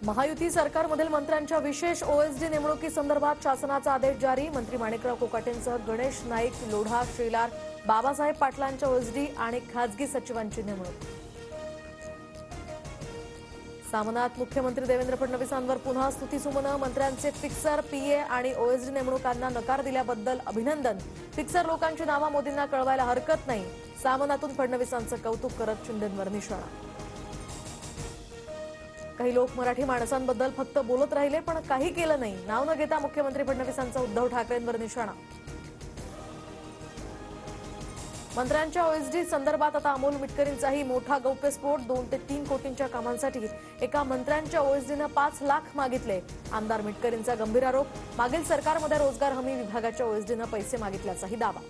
महायुती सरकारमधील मंत्र्यांच्या विशेष ओएसडी नेमणुकीसंदर्भात शासनाचा आदेश जारी। मंत्री माणिकराव कोकाटेंसह गणेश नाईक, लोढा, शेलार, बाबासाहेब पाटलांच्या ओएसडी आणि खासगी सचिवांची नेमणूक। सामनात मुख्यमंत्री देवेंद्र फडणवीसांवर पुन्हा स्तुतीसुमनं। मंत्र्यांचे फिक्सर, पीए आणि ओएसडी नेमणुकांना नकार दिल्याबद्दल अभिनंदन। फिक्सर लोकांची नावं मोदींना कळवायला हरकत नाही। सामनातून फडणवीसांचं कौतुक करत शिंदेंवर निशाणा। काही लोक मराठी माणसांबद्दल फक्त बोलत राहिले पण काही केलं नाही। नाव न घेता मुख्यमंत्री फडणवीसांचा उद्धव ठाकरेंवर निशाणा। मंत्र्यांच्या ओएसडी संदर्भात आता अमोल मिटकरींचाही मोठा गौप्यस्फोट। 2 ते 3 कोटींच्या कामांसाठी एका मंत्र्यांच्या ओएसडीनं 5 लाख मागितले। आमदार मिटकरींचा गंभीर आरोप। मागील सरकारमध्ये रोजगार हमी विभागाच्या ओएसडीनं पैसे मागितल्याचाही दावा।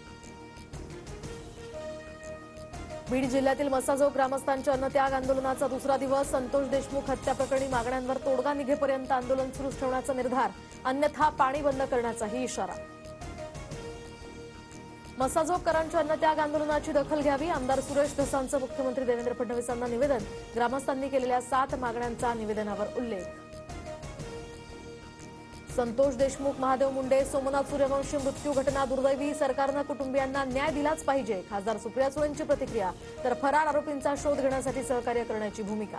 बीड जिल्ह्यातील मसाजोग ग्रामस्थांच्या अन्नत्याग आंदोलनाचा दुसरा दिवस। संतोष देशमुख हत्या प्रकरणी मागण्यांवर तोडगा निघेपर्यंत आंदोलन सुरूच ठेवण्याचा निर्धार। अन्यथा पाणी बंद करण्याचाही इशारा। मसाजोगकरांच्या अन्नत्याग आंदोलनाची दखल घ्यावी। आमदार सुरेश धसांचं मुख्यमंत्री देवेंद्र फडणवीसांना निवेदन। ग्रामस्थांनी केलेल्या 7 मागण्यांचा निवेदनावर उल्लेख। संतोष देशमुख, महादेव मुंडे, सोमनाथ सूर्यवंशी मृत्यू घटना दुर्दैवी। सरकारनं कुटुंबियांना न्याय दिलाच पाहिजे। खासदार सुप्रिया सुळेंची प्रतिक्रिया। तर फरार आरोपींचा शोध घेण्यासाठी सहकार्य करण्याची भूमिका।